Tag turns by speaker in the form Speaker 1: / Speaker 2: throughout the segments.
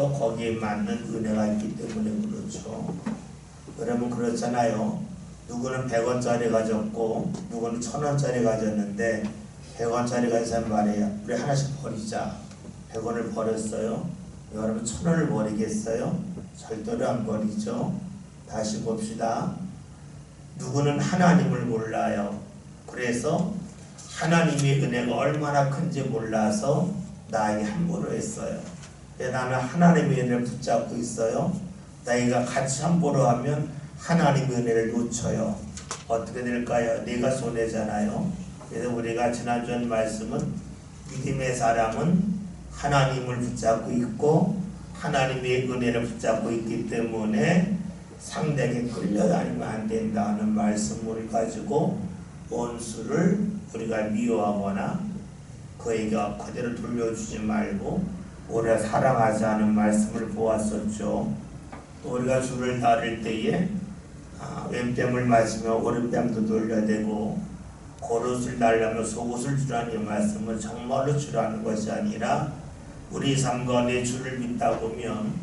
Speaker 1: 또 거기에 맞는 은혜가 있기 때문에 그렇죠. 여러분 그렇잖아요. 누구는 100원짜리 가졌고 누구는 1000원짜리 가졌는데 100원짜리 가진 사람 말이에요. 우리 하나씩 버리자. 100원을 버렸어요. 여러분 1000원을 버리겠어요? 절대로 안 버리죠. 다시 봅시다. 누구는 하나님을 몰라요. 그래서 하나님의 은혜가 얼마나 큰지 몰라서 나에게 함부로 했어요. 나는 하나님의 은혜를 붙잡고 있어요. 나이가 같이 함부로 하면 하나님의 은혜를 놓쳐요. 어떻게 될까요? 내가 손해잖아요. 그래서 우리가 지난주에 말씀은 믿음의 사람은 하나님을 붙잡고 있고 하나님의 은혜를 붙잡고 있기 때문에 상대에게 끌려다니면 안 된다는 말씀을 가지고 원수를 우리가 미워하거나 그에게 그대로 돌려주지 말고 오래 사랑하지 않은 말씀을 보았었죠. 또 우리가 주를 따를 때에 왼뺨을 맞으며 오른뺨도 돌려대고 겉옷을 달라며 속옷을 주라는 이 말씀은 정말로 주라는 것이 아니라 우리 삶과 내 주를 믿다 보면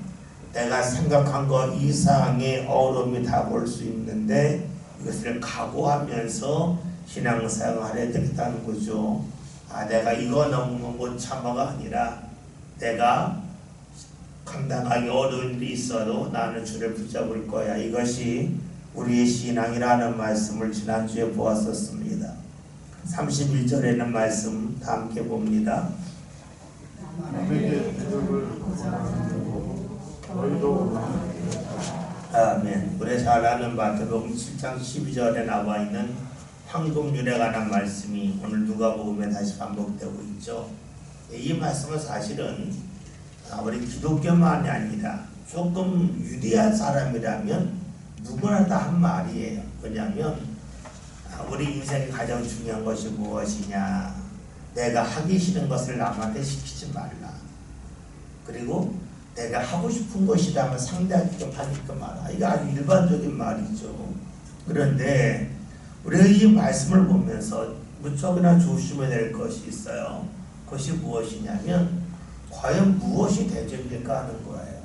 Speaker 1: 내가 생각한 것 이상의 어려움이 다가올 수 있는데 이것을 각오하면서 신앙생활을 해야 되겠다는 거죠. 내가 이거 너무 못 참아가 아니라 내가 감당하기 어려운 일이 있어도 나는 주를 붙잡을 거야. 이것이 우리의 신앙이라는 말씀을 지난주에 보았었습니다. 31절에는 말씀 다 함께 봅니다. 아멘. 우리 잘 아는 마태복음 7장 12절에 나와 있는 황금률에 관한 말씀이 오늘 누가복음에 다시 반복되고 있죠. 이 말씀은 사실은 우리 기독교만이 아니라 조금 유대한 사람이라면 누구나 다 한 말이에요. 왜냐하면 우리 인생에 가장 중요한 것이 무엇이냐. 내가 하기 싫은 것을 남한테 시키지 말라. 그리고 내가 하고 싶은 것이라면 상대하게끔 하게끔 하라. 이게 아주 일반적인 말이죠. 그런데 우리가 이 말씀을 보면서 무척이나 조심해야 될 것이 있어요. 그것이 무엇이냐면 과연 무엇이 대접일까 하는 거예요.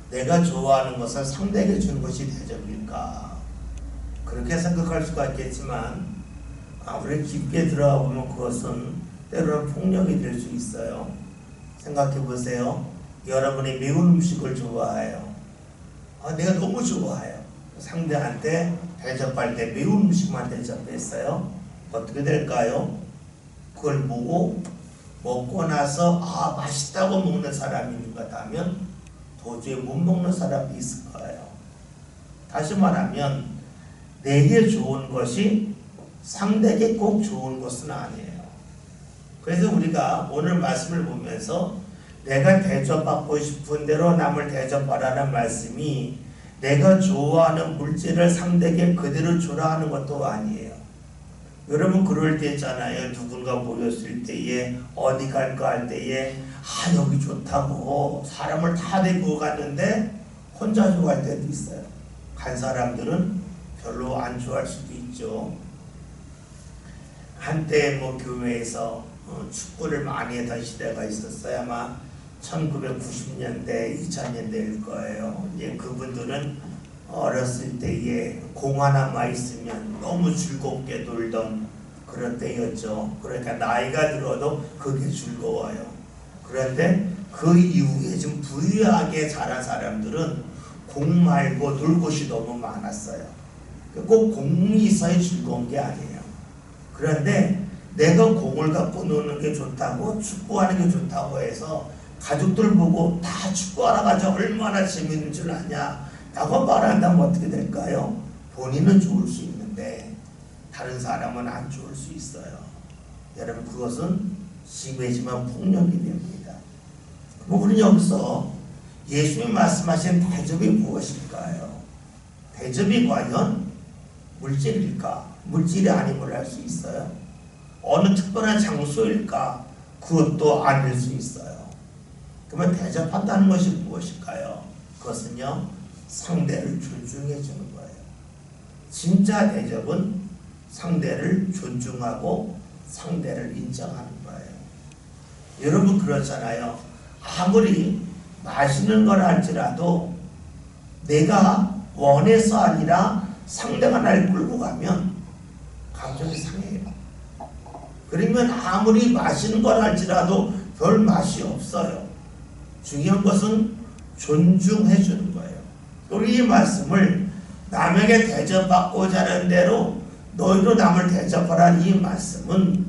Speaker 1: 내가 좋아하는 것을 상대에게 주는 것이 대접일까? 그렇게 생각할 수가 있겠지만 우리 깊게 들어가 보면 그것은 때로는 폭력이 될 수 있어요. 생각해 보세요. 여러분이 매운 음식을 좋아해요. 내가 너무 좋아해요. 상대한테 대접할 때 매운 음식만 대접했어요. 어떻게 될까요? 그걸 보고 먹고 나서 맛있다고 먹는 사람이 있는 것 같으면 도저히 못 먹는 사람이 있을 거예요. 다시 말하면 내게 좋은 것이 상대에게 꼭 좋은 것은 아니에요. 그래서 우리가 오늘 말씀을 보면서 내가 대접받고 싶은 대로 남을 대접하라는 말씀이 내가 좋아하는 물질을 상대에게 그대로 주라 하는 것도 아니에요. 여러분 그럴 때 있잖아요. 누군가 모였을 때에 어디 갈까 할 때에 여기 좋다고 사람을 다 데리고 갔는데 혼자 좋아할 때도 있어요. 간 사람들은 별로 안 좋아할 수도 있죠. 한때 교회에서 축구를 많이 했던 시대가 있었어요. 아마 1990년대, 2000년대일 거예요. 이제 그분들은 어렸을 때에 공 하나만 있으면 너무 즐겁게 놀던 그런 때였죠. 그러니까 나이가 들어도 그게 즐거워요. 그런데 그 이후에 좀 부유하게 자란 사람들은 공 말고 놀 곳이 너무 많았어요. 꼭 공이 있어야 즐거운 게 아니에요. 그런데 내가 공을 갖고 노는 게 좋다고 축구하는 게 좋다고 해서 가족들 보고 다 축구하러 가자 얼마나 재밌는 줄 아냐 라고 말한다면 어떻게 될까요? 본인은 좋을 수 있는데 다른 사람은 안 좋을 수 있어요. 여러분 그것은 심해지만 폭력이 됩니다. 그럼 우리는 여기서 예수님이 말씀하신 대접이 무엇일까요? 대접이 과연 물질일까? 물질이 아님을 할 수 있어요. 어느 특별한 장소일까? 그것도 아닐 수 있어요. 그러면 대접한다는 것이 무엇일까요? 그것은요, 상대를 존중해 주는 거예요. 진짜 대접은 상대를 존중하고 상대를 인정하는 거예요. 여러분 그렇잖아요. 아무리 마시는 걸 할지라도 내가 원해서 아니라 상대가 날 끌고 가면 감정이 상해요. 그러면 아무리 마시는 걸 할지라도 별 맛이 없어요. 중요한 것은 존중해 주는 거예요. 우리 이 말씀을 남에게 대접받고자 하는 대로 너희도 남을 대접하라는 이 말씀은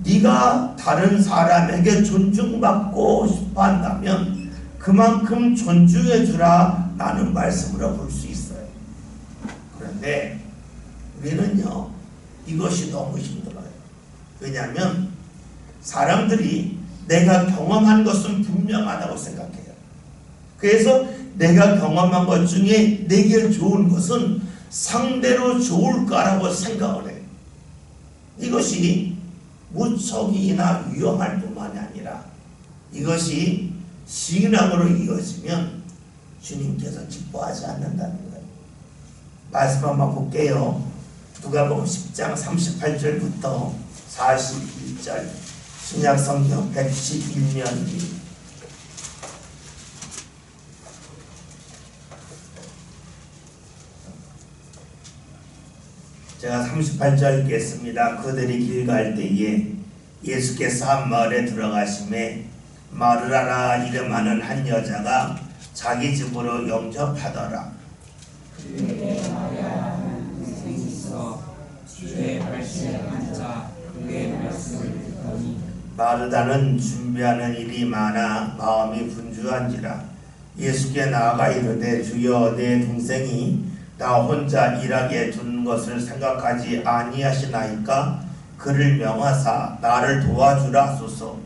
Speaker 1: 네가 다른 사람에게 존중받고 싶어 한다면 그만큼 존중해 주라 라는 말씀으로 볼 수 있어요. 그런데 우리는요, 이것이 너무 힘들어요. 왜냐하면 사람들이 내가 경험한 것은 분명하다고 생각해요. 그래서 내가 경험한 것 중에 내게 좋은 것은 상대로 좋을까라고 생각을 해요. 이것이 무척이나 위험할 뿐만이 아니라 이것이 신앙으로 이어지면 주님께서 기뻐하지 않는다는 거예요. 말씀 한번 볼게요. 누가복음 10장 38절부터 41절, 신약성경 111면기. 제가 38절 읽겠습니다. 그들이 길 갈 때에 예수께서 한 마을에 들어가심에 마르라라 이름하는 한 여자가 자기 집으로 영접하더라.
Speaker 2: 그에게 마리아라는 동생이 있어 주의 발치에 앉아 그의 말씀을 듣더니
Speaker 1: 마르다는 준비하는 일이 많아 마음이 분주한지라 예수께 나아가 이르되 주여 내 동생이 나 혼자 일하게 둔 것을 생각하지 아니하시나이까 그를 명하사 나를 도와주라 하소서.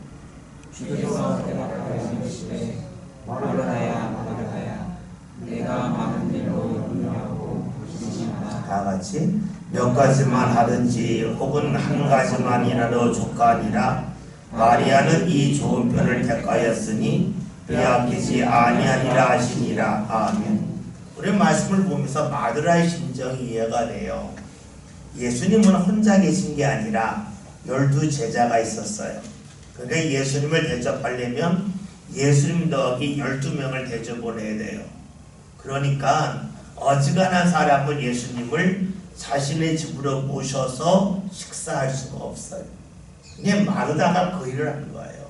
Speaker 2: 주께서 대답하여 이르시되 마르다야 마르다야 내가 많은 일로 염려하고 고심이 많아.
Speaker 1: 다 같이 몇 가지만 하든지 혹은 한 가지만이라도 족하니라. 마리아는 이 좋은 편을 택하였으니 빼앗기지 아니하리라 하시니라. 아멘. 우리 말씀을 보면서 마르다의 심정이 이해가 돼요. 예수님은 혼자 계신 게 아니라 12 제자가 있었어요. 그러니까 예수님을 대접하려면 예수님 더하기 12명을 대접을 해야 돼요. 그러니까 어지간한 사람은 예수님을 자신의 집으로 모셔서 식사할 수가 없어요. 이게 마르다가 그 일을 한 거예요.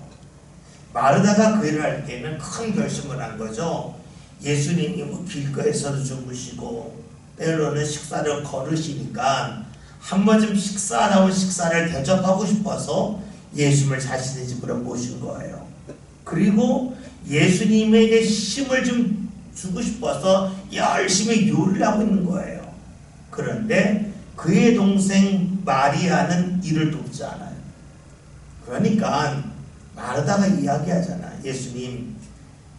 Speaker 1: 마르다가 그 일을 할 때는 큰 결심을 한 거죠. 예수님이 뭐 길거리에서도 주무시고 때로는 식사를 거르시니까 한 번쯤 식사하라고 식사를 대접하고 싶어서 예수님을 자신의 집으로 모신 거예요. 그리고 예수님에게 힘을 좀 주고 싶어서 열심히 요리를 하고 있는 거예요. 그런데 그의 동생 마리아는 이를 돕지 않아요. 그러니까 마르다가 이야기하잖아. 예수님,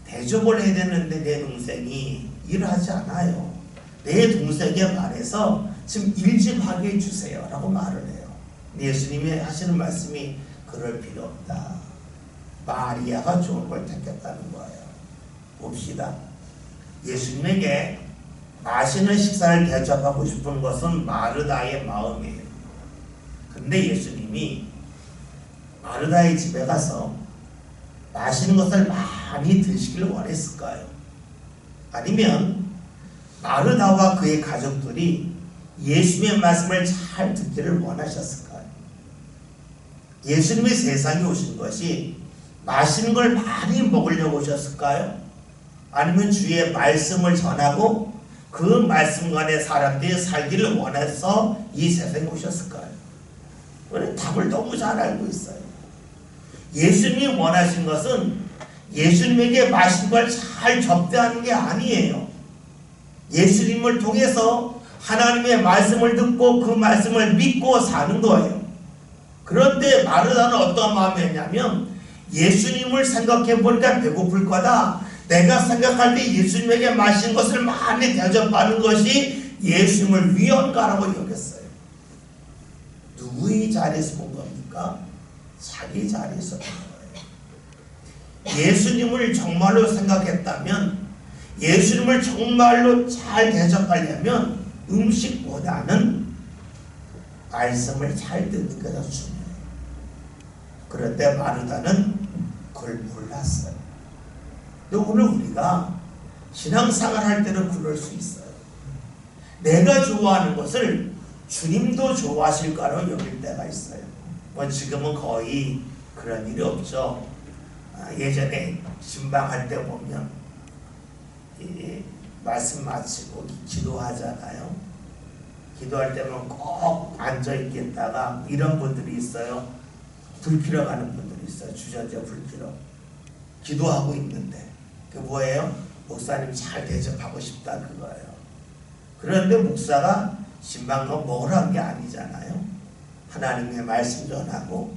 Speaker 1: 대접을 해야 되는데 내 동생이 일을 하지 않아요. 내 동생에 반해서 지금 일 좀 하게 해주세요 라고 말을 해요. 예수님이 하시는 말씀이 그럴 필요 없다. 마리아가 좋은 걸 택했다는 거예요. 봅시다. 예수님에게 맛있는 식사를 대접하고 싶은 것은 마르다의 마음이에요. 근데 예수님이 마르다의 집에 가서 맛있는 것을 많이 드시길 원했을까요? 아니면 마르다와 그의 가족들이 예수님의 말씀을 잘 듣기를 원하셨을까요? 예수님이 세상에 오신 것이 맛있는 걸 많이 먹으려고 오셨을까요? 아니면 주의 말씀을 전하고 그 말씀 간에 사람들이 살기를 원해서 이 세상에 오셨을까요? 우리는 답을 너무 잘 알고 있어요. 예수님이 원하신 것은 예수님에게 맛있는 걸 잘 접대하는 게 아니에요. 예수님을 통해서 하나님의 말씀을 듣고 그 말씀을 믿고 사는 거예요. 그런데 마르다는 어떤 마음이었냐면 예수님을 생각해 보니까 배고플 거다. 내가 생각할 때 예수님에게 마신 것을 많이 대접받는 것이 예수님을 위헌가라고 여겼어요. 누구의 자리에서 본 겁니까? 자기 자리에서 본 거예요. 예수님을 정말로 생각했다면, 예수님을 정말로 잘 대접하려면 음식보다는 말씀을 잘 듣는 게 더 중요해요. 그런데 마르다는 그걸 몰랐어요. 근데 오늘 우리가 신앙생활 할 때는 그럴 수 있어요. 내가 좋아하는 것을 주님도 좋아하실 거라고 여길 때가 있어요. 뭐 지금은 거의 그런 일이 없죠. 예전에 신방할 때 보면 말씀 마치고 기도하잖아요. 기도할 때는 꼭 앉아 있겠다가 이런 분들이 있어요. 불 피러 가는 분들이 있어요. 주저앉아 불 피러. 기도하고 있는데 그 뭐예요? 목사님 잘 대접하고 싶다 그거예요. 그런데 목사가 신방과 뭘 한 게 아니잖아요. 하나님의 말씀 전하고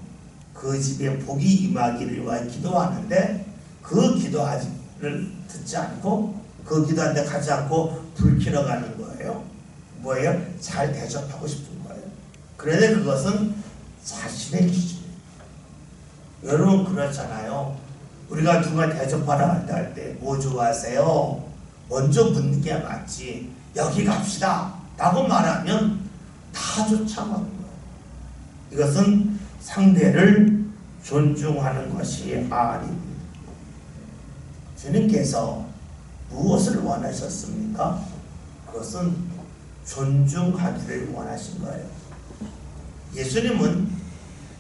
Speaker 1: 그 집에 복이 임하기를 위하여 기도하는데 그 기도를 듣지 않고 그 기도하는데 가지 않고 불 피러 가는 거예요. 뭐예요? 잘 대접하고 싶은 거예요. 그런데 그것은 자신의 기준이에요. 여러분 그렇잖아요. 우리가 누가 대접하러 갈다 할 때 뭐 좋아하세요? 먼저 묻는 게 맞지. 여기 갑시다 라고 말하면 다 쫓아가는 거예요. 이것은 상대를 존중하는 것이 아닙니다. 주님께서 무엇을 원하셨습니까? 그것은 존중하기를 원하신 거예요. 예수님은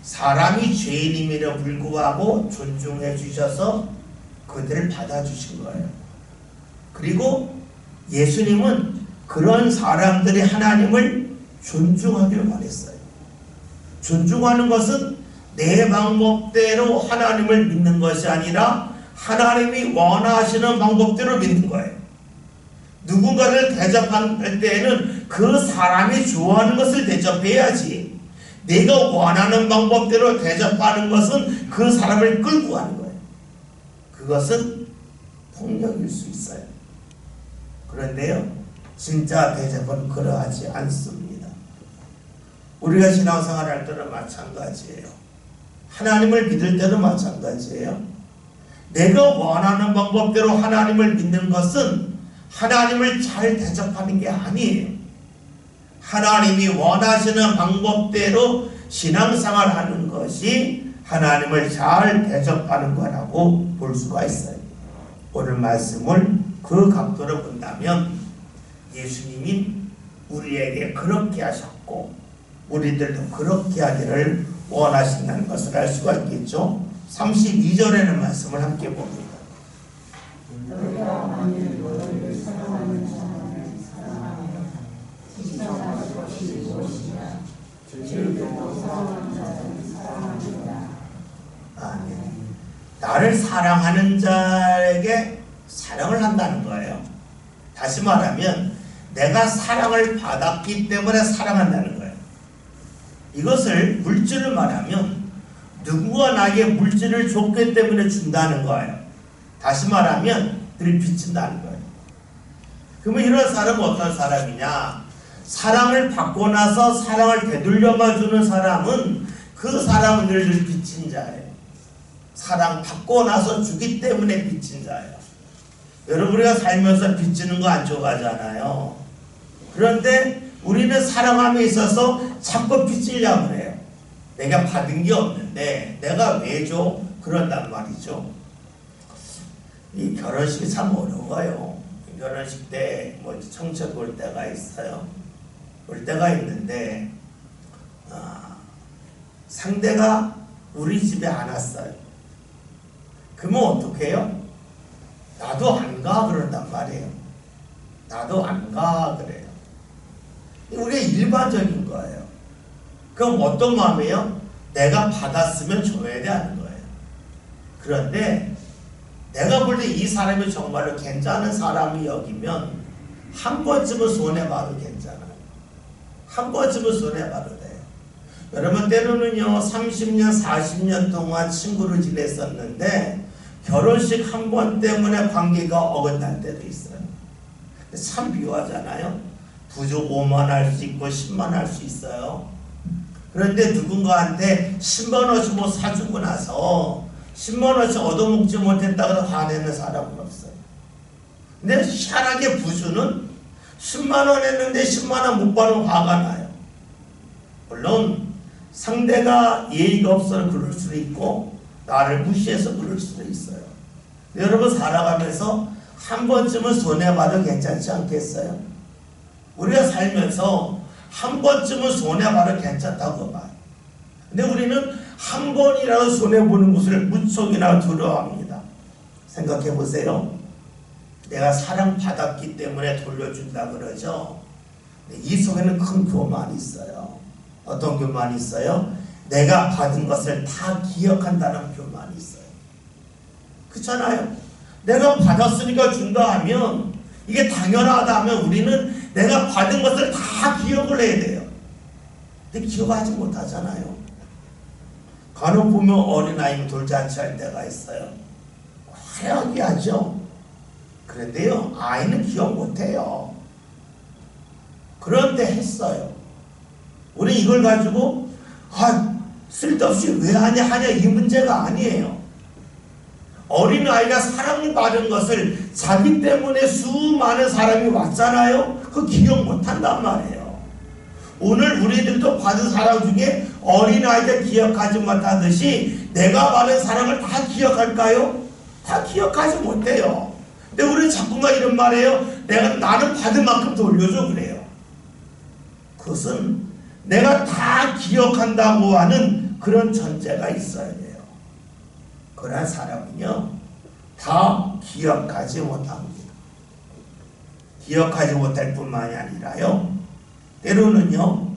Speaker 1: 사람이 죄인임에도 불구하고 존중해 주셔서 그들을 받아주신 거예요. 그리고 예수님은 그런 사람들이 하나님을 존중하기를 원했어요. 존중하는 것은 내 방법대로 하나님을 믿는 것이 아니라 하나님이 원하시는 방법대로 믿는 거예요. 누군가를 대접할 때에는 그 사람이 좋아하는 것을 대접해야지. 내가 원하는 방법대로 대접하는 것은 그 사람을 끌고 가는 거예요. 그것은 폭력일 수 있어요. 그런데요, 진짜 대접은 그러하지 않습니다. 우리가 신앙생활 할 때는 마찬가지예요. 하나님을 믿을 때는 마찬가지예요. 내가 원하는 방법대로 하나님을 믿는 것은 하나님을 잘 대접하는 게 아니에요. 하나님이 원하시는 방법대로 신앙생활 하는 것이 하나님을 잘 대접하는 거라고 볼 수가 있어요. 오늘 말씀을 그 각도로 본다면 예수님이 우리에게 그렇게 하셨고 우리들도 그렇게 하기를 원하신다는 것을 알 수가 있겠죠. 32절에는 말씀을 함께 봅니다.
Speaker 2: 너희가 만일 너희를 사랑하는 자만을 사랑하며 지켜할 것이 무엇이냐 죄인들도 사랑하는 자를 사랑하느니라.
Speaker 1: 아멘. 나를 사랑하는 자에게 사랑을 한다는 거예요. 다시 말하면 내가 사랑을 받았기 때문에 사랑한다는 거예요. 이것을 물질을 말하면 누구가 나에게 물질을 줬기 때문에 준다는 거예요. 다시 말하면 들이비친다는 거예요. 그러면 이런 사람은 어떤 사람이냐? 사랑을 받고 나서 사랑을 되돌려만 주는 사람은 그 사람은 늘 빚진 자예요. 사랑 받고 나서 주기 때문에 빚진 자예요. 여러분 우리가 살면서 빚지는 거 안 좋아하잖아요. 그런데 우리는 사랑함에 있어서 자꾸 빚지려고 해요. 내가 받은 게 없는데 내가 왜 줘? 그런단 말이죠. 이 결혼식이 참 어려워요. 결혼식 때 뭐 청첩 올 때가 있어요. 올 때가 있는데 상대가 우리 집에 안 왔어요. 그러면 어떻게 해요? 나도 안 가 그런단 말이에요. 나도 안 가 그래요. 우리가 일반적인 거예요. 그럼 어떤 마음이에요? 내가 받았으면 줘야 되는 거예요. 그런데 내가 볼 때 이 사람이 정말로 괜찮은 사람이 여기면 한 번쯤은 손해봐도 괜찮아요. 한 번쯤은 손해봐도 돼요. 여러분 때로는요 30년 40년 동안 친구를 지냈었는데 결혼식 한 번 때문에 관계가 어긋날 때도 있어요. 참 비유하잖아요. 부족 5만 할 수 있고 10만 할 수 있어요. 그런데 누군가한테 10만 원씩 뭐 사주고 나서 10만 원씩 얻어먹지 못했다고 화내는 사람은 없어요. 근데 희한하게 부주는 10만 원 했는데 10만 원 못 받으면 화가 나요. 물론 상대가 예의가 없어서 그럴 수도 있고 나를 무시해서 그럴 수도 있어요. 여러분 살아가면서 한 번쯤은 손해봐도 괜찮지 않겠어요? 우리가 살면서 한 번쯤은 손해봐도 괜찮다고 봐요. 근데 우리는 한 번이라도 손해보는 것을 무척이나 두려워합니다. 생각해 보세요. 내가 사랑받았기 때문에 돌려준다 그러죠. 이 속에는 큰 교만이 있어요. 어떤 교만이 있어요? 내가 받은 것을 다 기억한다는 교만이 있어요. 그렇잖아요. 내가 받았으니까 준다 하면 이게 당연하다 하면 우리는 내가 받은 것을 다 기억을 해야 돼요. 근데 기억하지 못하잖아요. 간혹 보면 어린아이는 돌잔치할 때가 있어요. 화려하게 하죠. 그런데요, 아이는 기억 못해요. 그런데 했어요. 우리 이걸 가지고 쓸데없이 왜 하냐 이 문제가 아니에요. 어린아이가 사랑받은 것을 자기 때문에 수많은 사람이 왔잖아요. 그 기억 못한단 말이에요. 오늘 우리들도 받은 사랑 중에 어린아이들 기억하지 못하듯이 내가 받은 사랑을 다 기억할까요? 다 기억하지 못해요. 근데 우리는 자꾸만 이런 말이에요. 나는 받은 만큼 돌려줘 그래요. 그것은 내가 다 기억한다고 하는 그런 전제가 있어야 돼요. 그러나 사람은요, 다 기억하지 못합니다. 기억하지 못할 뿐만이 아니라요, 때로는요,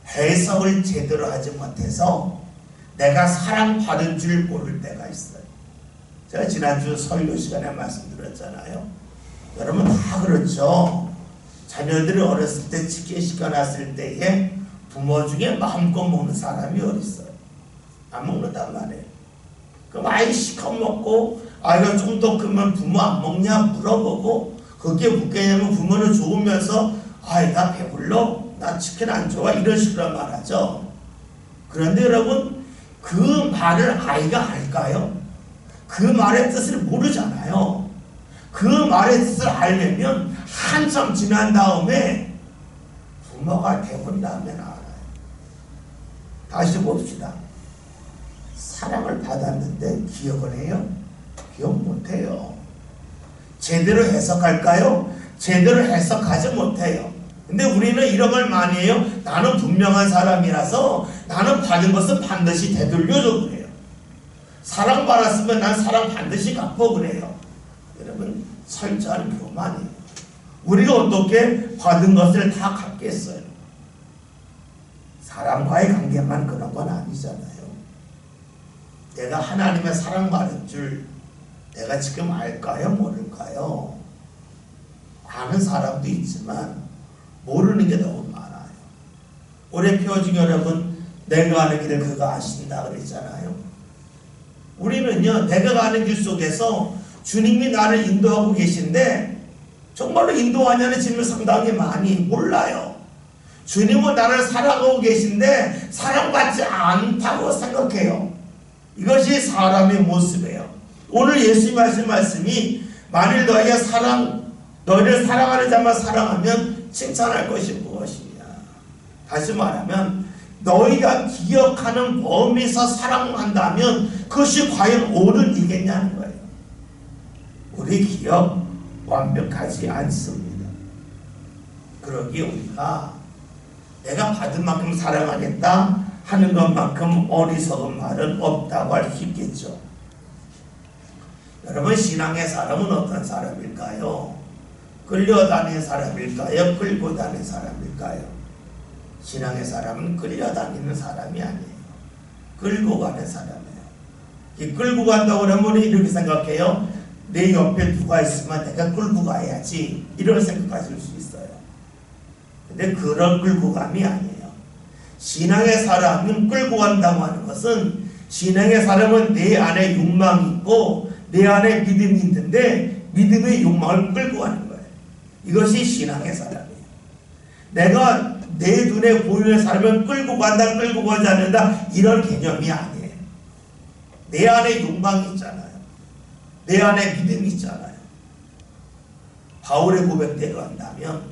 Speaker 1: 해석을 제대로 하지 못해서 내가 사랑받은 줄 모를 때가 있어요. 제가 지난주 설교 시간에 말씀드렸잖아요. 여러분 다 그렇죠. 자녀들이 어렸을 때 집게 시켜놨을 때에 부모 중에 마음껏 먹는 사람이 어딨어요? 안 먹는단 말이에요. 그럼 아이 시커먹고 아이가 좀 더 크면 부모 안 먹냐 물어보고, 그게 묻겠냐면 부모는 좋으면서 나 배불러? 나 치킨 안 좋아? 이런 식으로 말하죠. 그런데 여러분, 그 말을 아이가 알까요? 그 말의 뜻을 모르잖아요. 그 말의 뜻을 알려면 한참 지난 다음에 부모가 되본 다음에 알아요. 다시 봅시다. 사랑을 받았는데 기억을 해요? 기억 못해요. 제대로 해석할까요? 제대로 해석하지 못해요. 근데 우리는 이런 걸 많이 해요. 나는 분명한 사람이라서 나는 받은 것은 반드시 되돌려줘 그래요. 사랑받았으면 난 사랑 반드시 갚어 그래요. 여러분, 철저한 교만이에요. 우리가 어떻게 받은 것을 다 갚겠어요? 사람과의 관계만 그런 건 아니잖아요. 내가 하나님의 사랑받은 줄 내가 지금 알까요? 모를까요? 아는 사람도 있지만 모르는 게 너무 많아요. 올해 표징 여러분, 내가 가는 길을 그가 아신다 그랬잖아요. 우리는요, 내가 가는 길 속에서 주님이 나를 인도하고 계신데 정말로 인도하냐는 질문 상당히 많이 몰라요. 주님은 나를 사랑하고 계신데 사랑받지 않다고 생각해요. 이것이 사람의 모습이에요. 오늘 예수님 하신 말씀이 만일 너희를 사랑하는 자만 사랑하면 칭찬할 것이 무엇이냐. 다시 말하면 너희가 기억하는 범위에서 사랑한다면 그것이 과연 옳은 일이겠냐는 거예요. 우리 기억 완벽하지 않습니다. 그러기에 우리가 내가 받은 만큼 사랑하겠다 하는 것만큼 어리석은 말은 없다고 할 수 있겠죠. 여러분, 신앙의 사람은 어떤 사람일까요? 끌려다니는 사람일까요? 끌고 다니는 사람일까요? 신앙의 사람은 끌려다니는 사람이 아니에요. 끌고 가는 사람이에요. 이 끌고 간다고 그러면 이렇게 생각해요. 내 옆에 누가 있으면 내가 끌고 가야지, 이런 생각하실 수 있어요. 근데 그런 끌고 감이 아니에요. 신앙의 사람은 끌고 간다고 하는 것은, 신앙의 사람은 내 안에 욕망이 있고 내 안에 믿음이 있는데 믿음의 욕망을 끌고 가는 거예요. 이것이 신앙의 사람이에요. 내가 내 눈에 보이는 사람을 끌고 간다, 끌고 가지 않는다, 이런 개념이 아니에요. 내 안에 욕망이 있잖아요. 내 안에 믿음이 있잖아요. 바울의 고백대로 한다면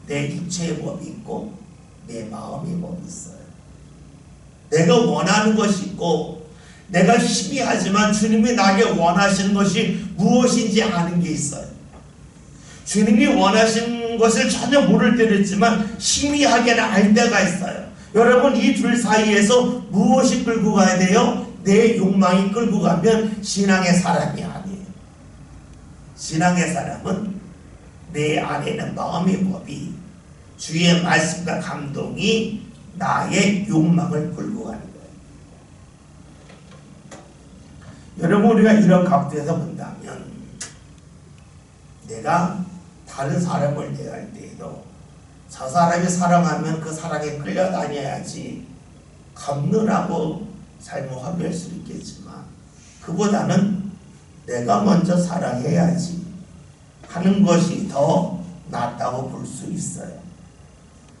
Speaker 1: 내 육체의 몸이 있고 내 마음의 몸이 있어요. 내가 원하는 것이 있고 내가 희미하지만 주님이 나에게 원하시는 것이 무엇인지 아는 게 있어요. 주님이 원하시는 것을 전혀 모를 때도 있지만 희미하게는 알 때가 있어요. 여러분, 이 둘 사이에서 무엇이 끌고 가야 돼요? 내 욕망이 끌고 가면 신앙의 사람이 아니에요. 신앙의 사람은 내 안에 있는 마음의 법이, 주의 말씀과 감동이 나의 욕망을 끌고 가는 거예요. 여러분, 우리가 이런 각도에서 본다면 내가 다른 사람을 대할 때에도 저 사람이 사랑하면 그 사랑에 끌려다녀야지 겁느라고 삶을 허비할 수 있겠지만, 그보다는 내가 먼저 사랑해야지 하는 것이 더 낫다고 볼 수 있어요.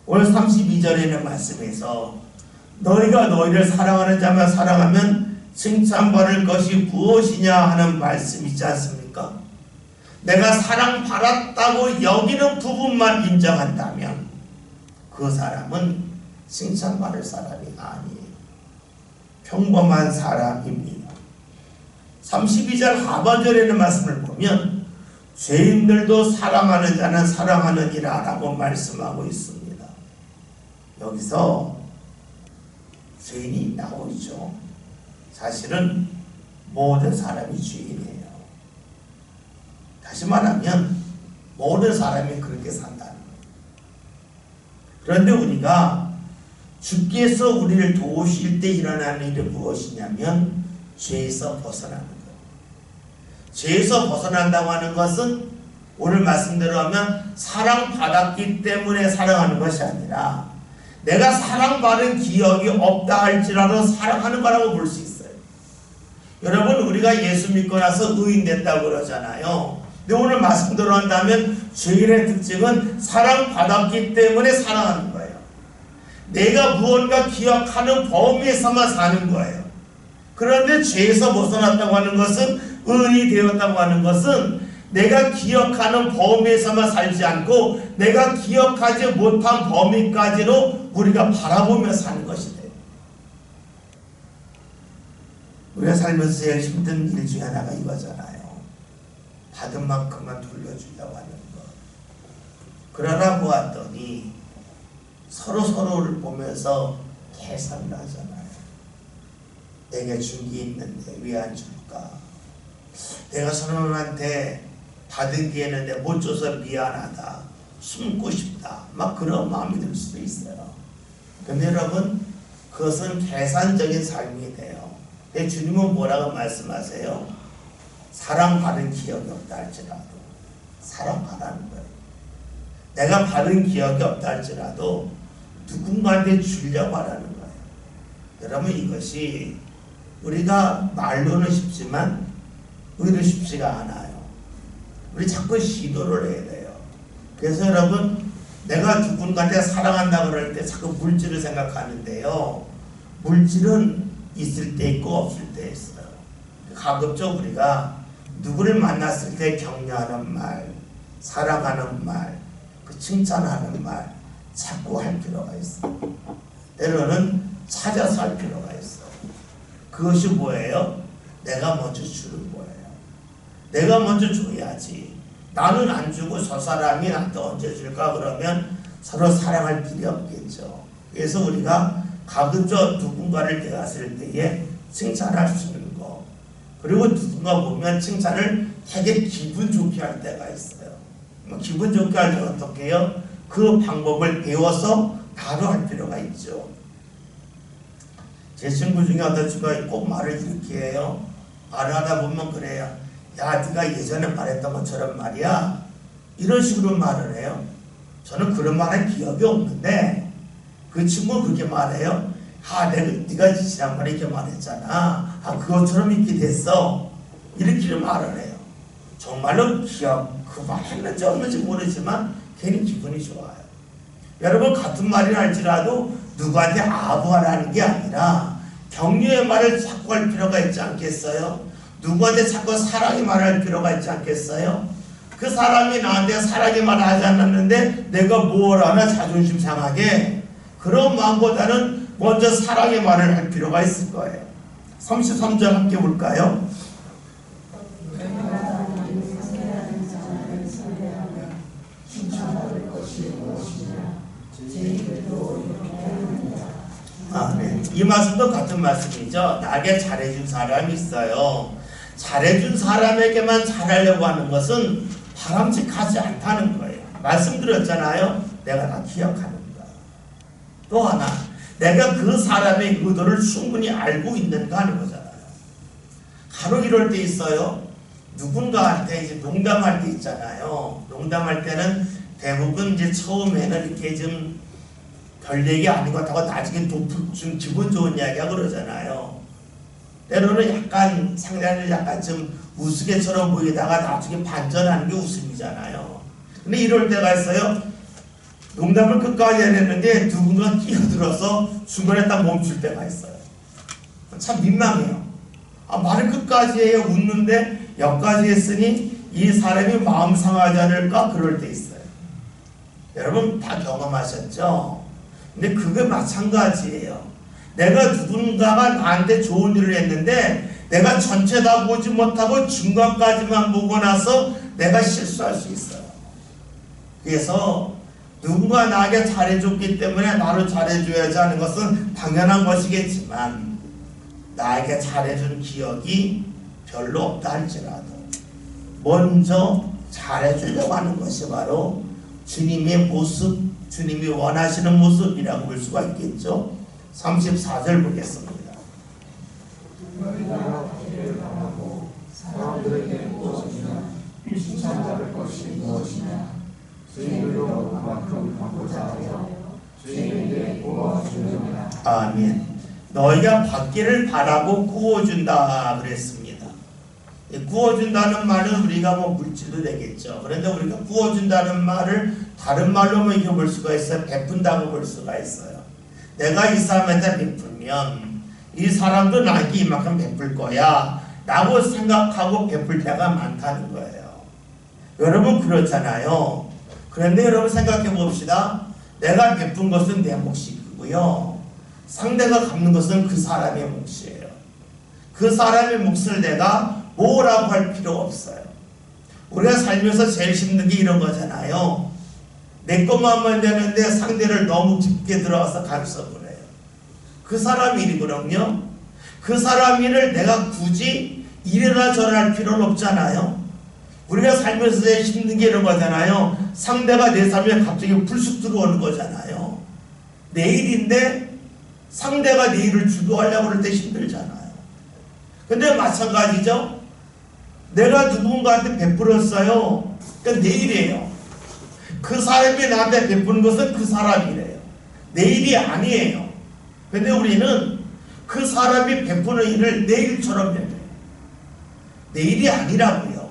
Speaker 1: 오늘 32절에 있는 말씀에서 너희가 너희를 사랑하는 자만 사랑하면 칭찬받을 것이 무엇이냐 하는 말씀 있지 않습니까? 내가 사랑받았다고 여기는 부분만 인정한다면 그 사람은 칭찬받을 사람이 아니에요. 평범한 사람입니다. 32절 하반절에 있는 말씀을 보면 죄인들도 사랑하는 자는 사랑하느니라 라고 말씀하고 있습니다. 여기서 죄인이 나오죠. 사실은 모든 사람이 죄인이에요. 다시 말하면 모든 사람이 그렇게 산다는 거예요. 그런데 우리가 주께서 우리를 도우실 때 일어나는 일은 무엇이냐면 죄에서 벗어나는 거예요. 죄에서 벗어난다고 하는 것은 오늘 말씀대로 하면 사랑받았기 때문에 사랑하는 것이 아니라 내가 사랑받은 기억이 없다 할지라도 사랑하는 거라고 볼 수 있어요. 여러분, 우리가 예수 믿고 나서 의인 됐다고 그러잖아요. 근데 오늘 말씀대로 한다면 죄인의 특징은 사랑받았기 때문에 사랑하는 거예요. 내가 무언가 기억하는 범위에서만 사는 거예요. 그런데 죄에서 벗어났다고 하는 것은, 의인이 되었다고 하는 것은 내가 기억하는 범위에서만 살지 않고 내가 기억하지 못한 범위까지로 우리가 바라보며 사는 것이 돼요. 우리가 살면서 제일 힘든 일 중에 하나가 이거잖아요. 받은 만큼만 돌려주려고 하는 것. 그러나 보았더니 서로를 보면서 계산을 하잖아요. 내게 준 게 있는데 왜 안 줄까? 내가 선원한테 받은 게 있는데 못 줘서 미안하다, 숨고 싶다, 막 그런 마음이 들 수도 있어요. 근데 여러분, 그것은 계산적인 삶이 돼요. 근데 주님은 뭐라고 말씀하세요? 사랑받은 기억이 없다 할지라도 사랑하라는 거예요. 내가 받은 기억이 없다 할지라도 누군가한테 주려고 하라는 거예요. 여러분, 이것이 우리가 말로는 쉽지만 의외로 쉽지가 않아요. 우리 자꾸 시도를 해야 돼요. 그래서 여러분, 내가 누군가한테 사랑한다 그럴 때 자꾸 물질을 생각하는데요. 물질은 있을 때 있고 없을 때 있어요. 가급적 우리가 누구를 만났을 때 격려하는 말, 사랑하는 말, 그 칭찬하는 말 자꾸 할 필요가 있어요. 때로는 찾아서 할 필요가 있어요. 그것이 뭐예요? 내가 먼저 주는 거예요. 내가 먼저 줘야지. 나는 안 주고 저 사람이 나한테 언제 줄까? 그러면 서로 사랑할 필요 없겠죠. 그래서 우리가 가급적 누군가를 대했을 때에 칭찬할 수 있는 거, 그리고 누군가 보면 칭찬을 되게 기분 좋게 할 때가 있어요. 기분 좋게 할 때 어떻게 해요? 그 방법을 배워서 바로 할 필요가 있죠. 제 친구 중에 어떤 친구가 꼭 말을 이렇게 해요. 말을 하다 보면 그래요. 야, 네가 예전에 말했던 것처럼 말이야. 이런 식으로 말을 해요. 저는 그런 말할 기억이 없는데 그 친구는 그렇게 말해요. 네가 지난번에 이렇게 말했잖아. 그것처럼 이렇게 됐어. 이렇게 말을 해요. 정말로 그 말 했는지 없는지 모르지만 괜히 기분이 좋아요. 여러분, 같은 말이라 할지라도 누구한테 아부하라는 게 아니라 격려의 말을 자꾸 할 필요가 있지 않겠어요? 누구한테 자꾸 사랑의 말을 할 필요가 있지 않겠어요? 그 사람이 나한테 사랑의 말을 하지 않았는데 내가 뭘 하나 자존심 상하게, 그런 마음보다는 먼저 사랑의 말을 할 필요가 있을 거예요. 33절 함께 볼까요? 네. 이 말씀도 같은 말씀이죠. 나에게 잘해준 사람이 있어요. 잘해준 사람에게만 잘하려고 하는 것은 바람직하지 않다는 거예요. 말씀드렸잖아요. 내가 다 기억하는가. 또 하나, 내가 그 사람의 의도를 충분히 알고 있는가 하는 거잖아요. 간혹 이럴 때 있어요. 누군가한테 이제 농담할 때 있잖아요. 농담할 때는 대부분 이제 처음에는 이렇게 좀 별 얘기 아닌 것 같다고 나중에 좀 기분 좋은 이야기하고 그러잖아요. 때로는 약간 상대를 약간 좀 우스개처럼 보이다가 나중에 반전하는 게 웃음이잖아요. 근데 이럴 때가 있어요. 농담을 끝까지 해냈는데 누군가 끼어들어서 중간에 딱 멈출 때가 있어요. 참 민망해요. 말을 끝까지 해요. 웃는데 여기까지 했으니 이 사람이 마음 상하지 않을까? 그럴 때 있어요. 여러분 다 경험하셨죠? 근데 그게 마찬가지예요. 내가 누군가가 나한테 좋은 일을 했는데 내가 전체 다 보지 못하고 중간까지만 보고 나서 내가 실수할 수 있어요. 그래서 누군가 나에게 잘해줬기 때문에 나를 잘해줘야지 하는 것은 당연한 것이겠지만 나에게 잘해준 기억이 별로 없다 할지라도 먼저 잘해주려고 하는 것이 바로 주님의 모습, 주님이 원하시는 모습이라고 볼 수가 있겠죠. 34절 보겠습니다.
Speaker 2: 너희가 기를 바라고 사람들에게 무엇이냐 칭찬받을 것이 무엇이냐 주인으로 그만큼 받고자 하여 주인에게 구워주느니라.
Speaker 1: 아멘. 너희가 받기를 바라고 구워준다 그랬습니다. 구워준다는 말은 우리가 물질도 되겠죠. 그런데 우리가 구워준다는 말을 다른 말로 이겨볼 수가 있어요. 베푼다고 볼 수가 있어요. 내가 이 사람한테 베풀면 이 사람도 나에게 이만큼 베풀 거야 라고 생각하고 베풀 때가 많다는 거예요. 여러분 그렇잖아요. 그런데 여러분 생각해 봅시다. 내가 베푼 것은 내 몫이고요. 상대가 갚는 것은 그 사람의 몫이에요. 그 사람의 몫을 내가 뭐라고 할 필요 없어요. 우리가 살면서 제일 힘든 게 이런 거잖아요. 내 것만 하면 되는데 상대를 너무 깊게 들어가서 간섭을 해요. 그 사람 일이거든요. 그 사람 일을 내가 굳이 이래라 저래라 할 필요는 없잖아요. 우리가 살면서 제일 힘든 게 이런 거잖아요. 상대가 내 삶에 갑자기 불쑥 들어오는 거잖아요. 내 일인데 상대가 내 일을 주도하려고 그럴 때 힘들잖아요. 근데 마찬가지죠. 내가 누군가한테 베풀었어요. 그러니까 내 일이에요. 그 사람이 나한테 베푸는 것은 그 사람이래요. 내 일이 아니에요. 근데 우리는 그 사람이 베푸는 일을 내 일처럼 여겨요. 내 일이 아니라고요.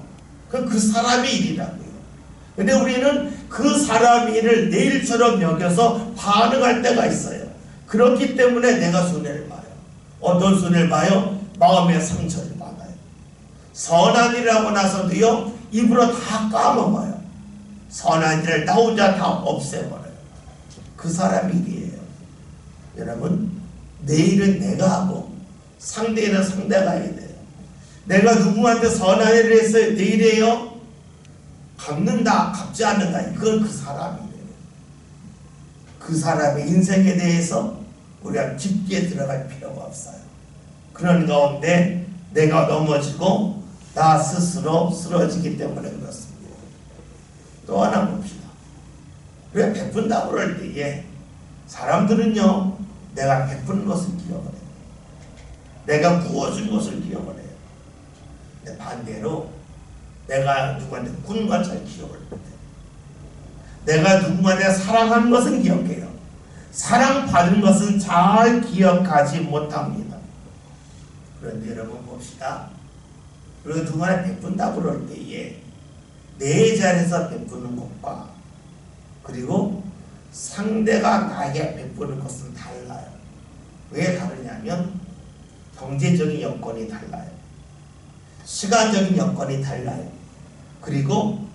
Speaker 1: 그건 그 사람의 일이라고요. 근데 우리는 그 사람의 일을 내 일처럼 여겨서 반응할 때가 있어요. 그렇기 때문에 내가 손해를 봐요. 어떤 손해를 봐요? 마음의 상처를 받아요. 선한 일을 하고 나서도요, 입으로 다 까먹어요. 선한 일을 나 혼자 다 없애버려요. 그 사람 일이에요. 여러분, 내 일은 내가 하고 상대 일은 상대가 해야 돼요. 내가 누구한테 선한 일을 했어요. 내 일이에요. 갚는다, 갚지 않는다. 그건 그 사람이에요. 그 사람의 인생에 대해서 우리가 깊게 들어갈 필요가 없어요. 그런 가운데 내가 넘어지고 나 스스로 쓰러지기 때문에 그렇습니다. 또 하나 봅시다. 왜 베푼다고 그럴 때에 사람들은요, 내가 베푼 것을 기억을 해요. 내가 구워준 것을 기억을 해요. 근데 반대로 내가 누구한테 꾼 것을 기억을 못해요. 내가 누구한테 사랑한 것은 기억해요. 사랑받은 것은 잘 기억하지 못합니다. 그런데 여러분 봅시다. 그리고 누구한테 베푼다고 그럴 때에 내 자리에서 베푸는 것과 그리고 상대가 나에게 베푸는 것은 달라요. 왜 다르냐면 경제적인 여건이 달라요. 시간적인 여건이 달라요. 그리고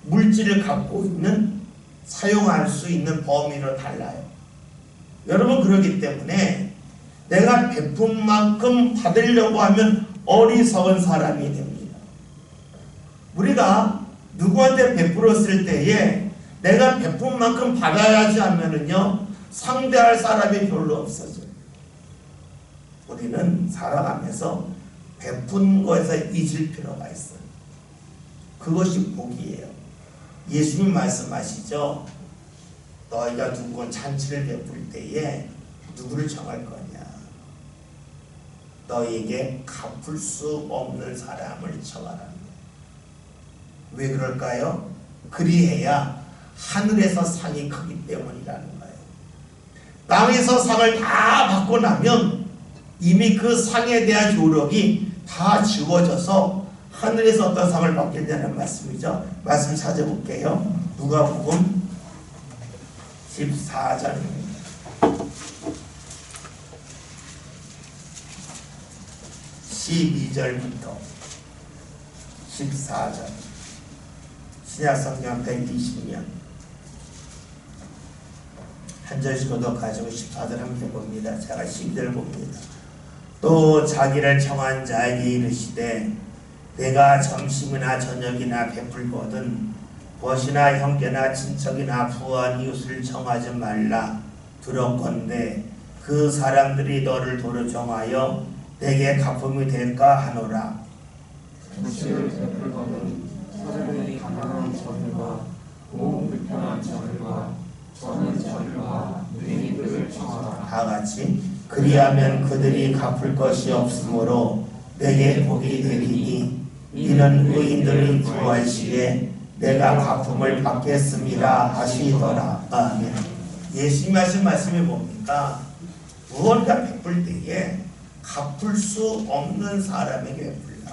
Speaker 1: 물질을 갖고 있는 사용할 수 있는 범위로 달라요. 여러분 그렇기 때문에 내가 베푼 만큼 받으려고 하면 어리석은 사람이 됩니다. 우리가 누구한테 베풀었을 때에 내가 베푼 만큼 받아야지 하면은요, 상대할 사람이 별로 없어져요. 우리는 살아가면서 베푼 거에서 잊을 필요가 있어요. 그것이 복이에요. 예수님 말씀하시죠. 너희가 누구 잔치를 베풀 때에 누구를 정할 거냐? 너희에게 갚을 수 없는 사람을 정하라. 왜 그럴까요? 그리해야 하늘에서 상이 크기 때문이라는 거예요. 땅에서 상을 다 받고 나면 이미 그 상에 대한 조력이 다 지워져서 하늘에서 어떤 상을 받겠냐는 말씀이죠. 말씀 찾아볼게요. 누가복음 14장입니다. 12절부터 14절 신약성경 120년 한 절씩 얻어가지고 14절 한번 해봅니다. 제가 12절 봅니다. 또 자기를 청한 자에게 이르시되 내가 점심이나 저녁이나 베풀거든 벗이나 형제나 친척이나 부한 이웃을 청하지 말라. 들었건대 그 사람들이 너를 도로 정하여 내게 갚음이 될까 하노라.
Speaker 2: 정치를 베풀거든 사람들이 가난한 저들과 보험 불편한 저들과 젊은 저들과 뇌인들을 청하라.
Speaker 1: 다 같이 그리하면 그들이 갚을 것이 없으므로 내게 복이 되리니 이는 의인들이 구할 시에 내가 갚음을 받겠습니다 하시더라. 아멘. 예수님 하신 말씀이 뭡니까? 무언가 베풀 때에 갚을 수 없는 사람에게 베풀라.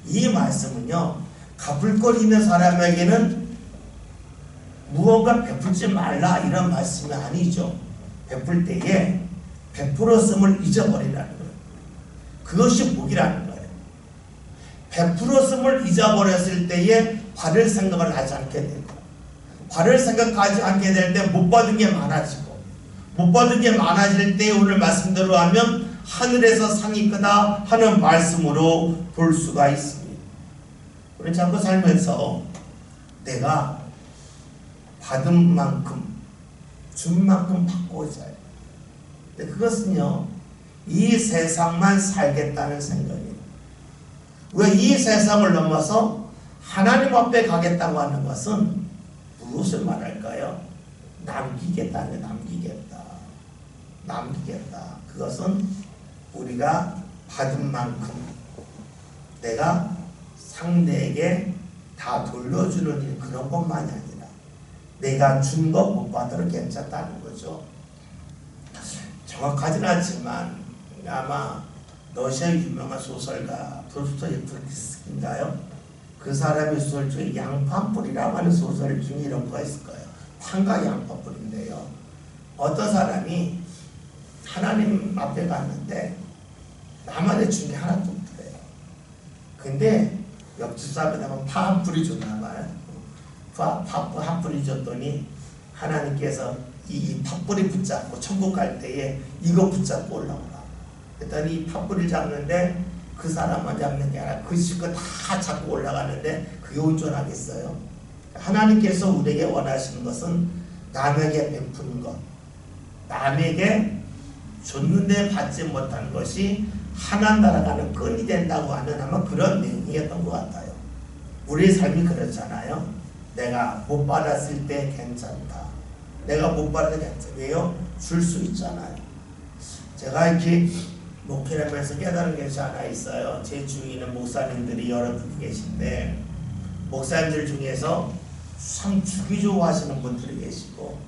Speaker 1: 이 말씀은요, 갚을 것 있는 사람에게는 무언가 베풀지 말라 이런 말씀이 아니죠. 베풀 때에 베풀었음을 잊어버리라는 거예요. 그것이 복이라는 거예요. 베풀었음을 잊어버렸을 때에 받을 생각을 하지 않게 되고, 받을 생각하지 않게 될 때 못 받은 게 많아지고, 못 받은 게 많아질 때 오늘 말씀대로 하면 하늘에서 상이 크다 하는 말씀으로 볼 수가 있습니다. 우리는 자꾸 살면서 내가 받은 만큼 준 만큼 받고자 해요. 근데 그것은요, 이 세상만 살겠다는 생각이에요. 왜 이 세상을 넘어서 하나님 앞에 가겠다고 하는 것은 무엇을 말할까요? 남기겠다는, 남기겠다. 그것은 우리가 받은 만큼 내가 상대에게 다 돌려주는 그런 것만이 아니라 내가 준 거 못 받아도 괜찮다는 거죠. 정확하지는 않지만 아마 러시아의 유명한 소설가 도스토옙스키인가요? 그 사람의 소설 중에 양파뿌리라고 하는 소설 중에 이런 거 있을 거예요. 판과 양파뿌리인데요. 어떤 사람이 하나님 앞에 갔는데 남한테 준 게 하나도 없더래요. 근데 옆집 사람에다가 파 한 뿌리 줬나 봐요. 한 뿌리 줬더니 하나님께서 이 팥뿌리 붙잡고 천국 갈 때에 이거 붙잡고 올라오라. 그랬더니 이 팥뿌리를 잡는데 그 사람만 잡는 게 아니라 그 식구 다 잡고 올라가는데 그게 온전하겠어요? 하나님께서 우리에게 원하시는 것은 남에게 베푸는 것, 남에게 줬는데 받지 못한 것이 하나님 나라가는 끈이 된다고 하는 아마 그런 내용이었던 것 같아요. 우리의 삶이 그렇잖아요. 내가 못 받았을 때 괜찮다. 내가 못 받아도 괜찮아. 왜요? 줄 수 있잖아요. 제가 이렇게 목회를 하면서 깨달은 것이 하나 있어요. 제 주위에 있는 목사님들이 여러 분 계신데 목사님들 중에서 참 주기 좋아하시는 분들이 계시고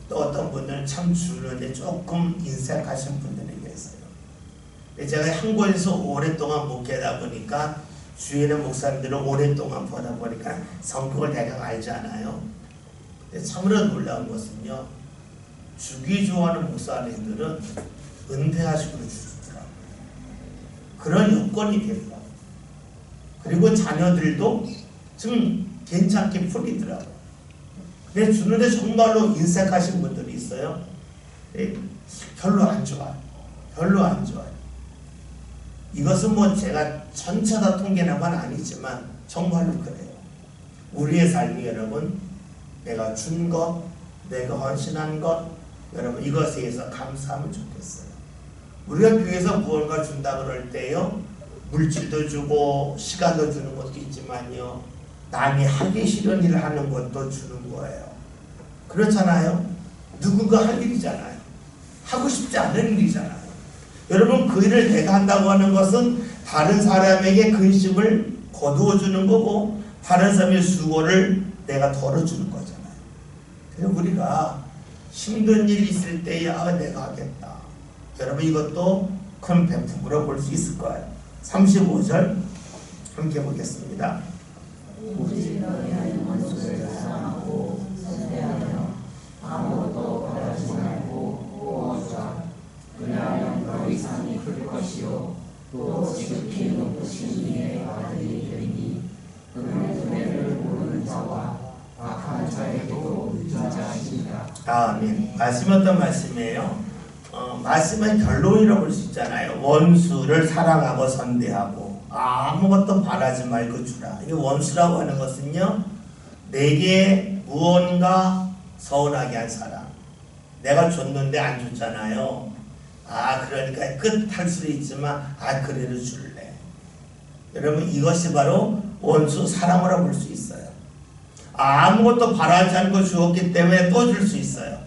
Speaker 1: 또 어떤 분들은 참 주는데 조금 인색하신 분들이 계세요. 제가 한 곳에서 오랫동안 목회하다 보니까 주위에 있는 목사님들을 오랫동안 보다 보니까 성격을 대강 알잖아요. 참으로 놀라운 것은요, 주기 좋아하는 목사님들은 은퇴하시고 주시더라고요. 그런 여건이 되더라고요. 그리고 자녀들도 좀 괜찮게 풀리더라고요. 근데 주는데 정말로 인색하신 분들이 있어요. 별로 안 좋아요. 별로 안 좋아요. 이것은 뭐 제가 전체 다 통계난 건 아니지만 정말로 그래요. 우리의 삶이 여러분, 내가 준 것, 내가 헌신한 것, 여러분 이것에 대해서 감사하면 좋겠어요. 우리가 교회에서 무언가 준다 그럴 때요, 물질도 주고 시간도 주는 것도 있지만요, 남이 하기 싫은 일을 하는 것도 주는 거예요. 그렇잖아요. 누군가 할 일이잖아요. 하고 싶지 않은 일이잖아요. 여러분 그 일을 내가 한다고 하는 것은 다른 사람에게 근심을 거두어 주는 거고 다른 사람의 수고를 내가 덜어주는 거잖아요. 그래서 우리가 힘든 일이 있을 때에 내가 하겠다. 여러분 이것도 큰 배품으로 볼 수 있을 거예요. 35절 함께 보겠습니다.
Speaker 2: 오직 너희의 원수를 사랑하고 선대하여 아무것도 바라지 말고 구원하자. 그리하면 너희 상이 클 것이요 또 지극히 높으신 이의 아들이 되리니 그는 은혜를 모르는 자와 악한 자에게도 인자하시니라.
Speaker 1: 아멘. 말씀이 어떤 말씀이에요? 말씀의 결론이라고 볼 수 있잖아요. 원수를 사랑하고 선대하고 아무것도 바라지 말고 주라. 이게 원수라고 하는 것은요, 내게 무언가 서운하게 한 사람, 내가 줬는데 안 줬잖아요. 그러니까 끝할 수도 있지만 그래도 줄래. 여러분 이것이 바로 원수 사랑으로 볼 수 있어요. 아무것도 바라지 않고 주었기 때문에 또 줄 수 있어요.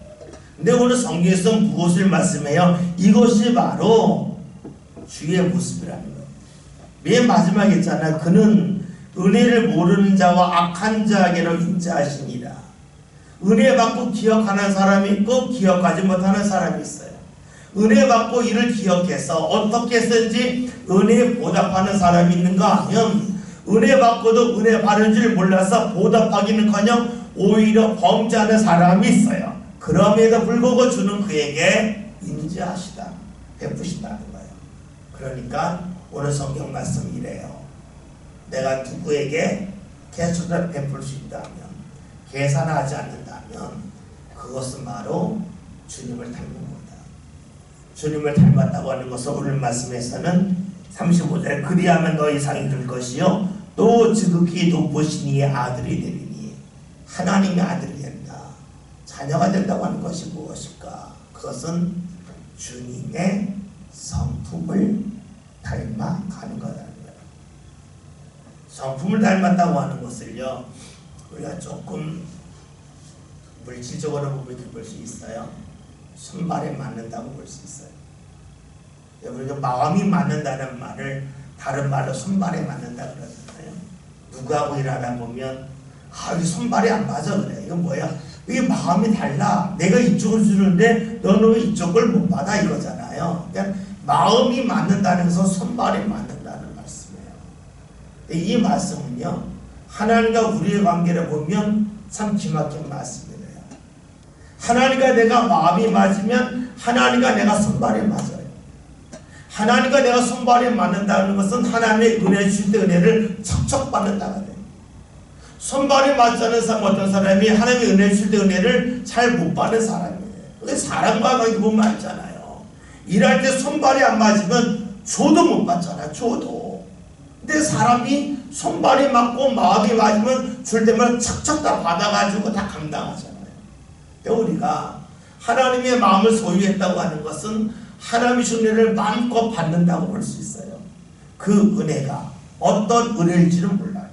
Speaker 1: 근데 오늘 성경에서 무엇을 말씀해요? 이것이 바로 주의 모습이라는 거예요. 맨 마지막에 있잖아요. 그는 은혜를 모르는 자와 악한 자에게로 인자하시니라. 은혜 받고 기억하는 사람이 있고 기억하지 못하는 사람이 있어요. 은혜 받고 이를 기억해서 어떻게 해서든지 은혜에 보답하는 사람이 있는가 하면, 은혜 받고도 은혜 받은 줄 몰라서 보답하기는커녕 오히려 범죄하는 사람이 있어요. 그럼에도 불구하고 주는 그에게 인자하시다, 베푸신다는 거예요. 그러니까 오늘 성경 말씀이 이래요. 내가 누구에게 계속해서 베풀 수 있다면, 계산하지 않는다면 그것은 바로 주님을 닮은 거다. 주님을 닮았다고 하는 것은 오늘 말씀에서는 35절 그리하면 너희 상이 될 것이요 또 지극히 높으신 이의 아들이 되리니. 하나님의 아들이 된다, 자녀가 된다고 하는 것이 무엇일까? 그것은 주님의 성품을 닮아가는 거라는 거예요. 성품을 닮았다고 하는 것을요, 우리가 조금 물질적으로 보면 이렇게 볼 수 있어요. 손발에 맞는다고 볼 수 있어요. 우리가 마음이 맞는다는 말을 다른 말로 손발에 맞는다 그러잖아요. 누구하고 일하다 보면 이 손발이 안 맞아 그래. 이건 뭐야? 이게 마음이 달라. 내가 이쪽을 주는데 너는 왜 이쪽을 못 받아 이거잖아요. 그러니까 마음이 맞는다는 것은 손발이 맞는다는 말씀이에요. 이 말씀은요, 하나님과 우리의 관계를 보면 참 기막힌 말씀이에요. 하나님과 내가 마음이 맞으면 하나님과 내가 손발이 맞아요. 하나님과 내가 손발이 맞는다는 것은 하나님의 은혜 주실 때 은혜를 척척 받는다가 돼요. 손발이 맞지 않은 사람, 어떤 사람이 하나님의 은혜 주실 때 은혜를 잘 못 받는 사람이에요. 그게 사람과 관계 보면 알잖아요. 일할 때 손발이 안 맞으면 줘도 못 받잖아요. 줘도. 근데 사람이 손발이 맞고 마음이 맞으면 줄 때마다 척척 다 받아가지고 다 감당하잖아요. 우리가 하나님의 마음을 소유했다고 하는 것은 하나님의 은혜를 마음껏 받는다고 볼 수 있어요. 그 은혜가 어떤 은혜일지는 몰라요.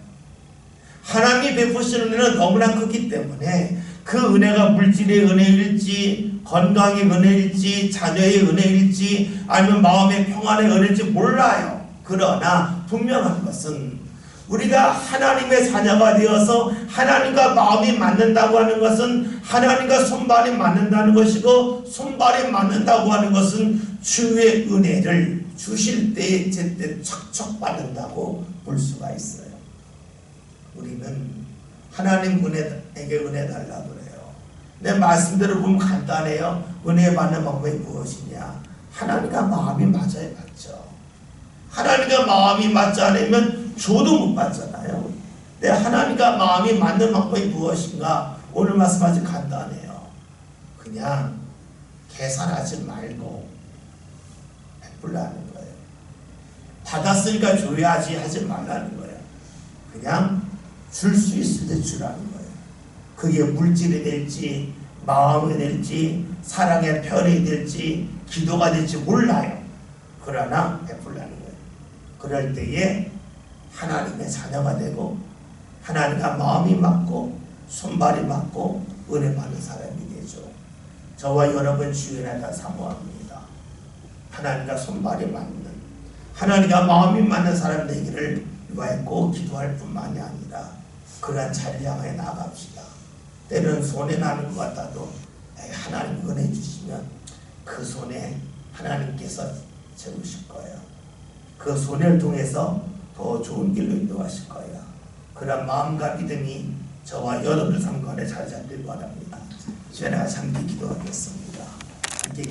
Speaker 1: 하나님이 베푸시는 은혜는 너무나 크기 때문에 그 은혜가 물질의 은혜일지, 건강의 은혜일지, 자녀의 은혜일지, 아니면 마음의 평안의 은혜일지 몰라요. 그러나 분명한 것은 우리가 하나님의 자녀가 되어서 하나님과 마음이 맞는다고 하는 것은 하나님과 손발이 맞는다는 것이고, 손발이 맞는다고 하는 것은 주의 은혜를 주실 때에 제때 척척 받는다고 볼 수가 있어요. 우리는 하나님 은혜에게 은혜 달라고 그래요. 내 말씀대로 보면 간단해요. 은혜 받는 방법이 무엇이냐? 하나님과 마음이 맞아야 맞죠. 하나님과 마음이 맞지 않으면 줘도 못 받잖아요. 내 하나님과 마음이 맞는 방법이 무엇인가? 오늘 말씀 아주 간단해요. 그냥 계산하지 말고 베풀라는 거예요. 받았으니까 줘야지 하지 말라는 거예요. 그냥 줄 수 있을 때 주라는 거예요. 그게 물질이 될지 마음이 될지 사랑의 별이 될지 기도가 될지 몰라요. 그러나 베풀라는 거예요. 그럴 때에 하나님의 자녀가 되고 하나님과 마음이 맞고 손발이 맞고 은혜 받는 사람이 되죠. 저와 여러분 주일마다 사모합니다. 하나님과 손발이 맞는 하나님과 마음이 맞는 사람 되기를 위하여 꼭 기도할 뿐만이 아니라 그러한 자리를 향해 나갑시다. 때로는 손해 나는 것 같아도 하나님 은혜 주시면 그 손에 하나님께서 채우실 거예요. 그 손해를 통해서 더 좋은 길로 인도하실 거예요. 그런 마음과 믿음이 저와 여러분의 삶 가운데 자리 잡길 바랍니다. 제가 함께 기도하겠습니다. 함께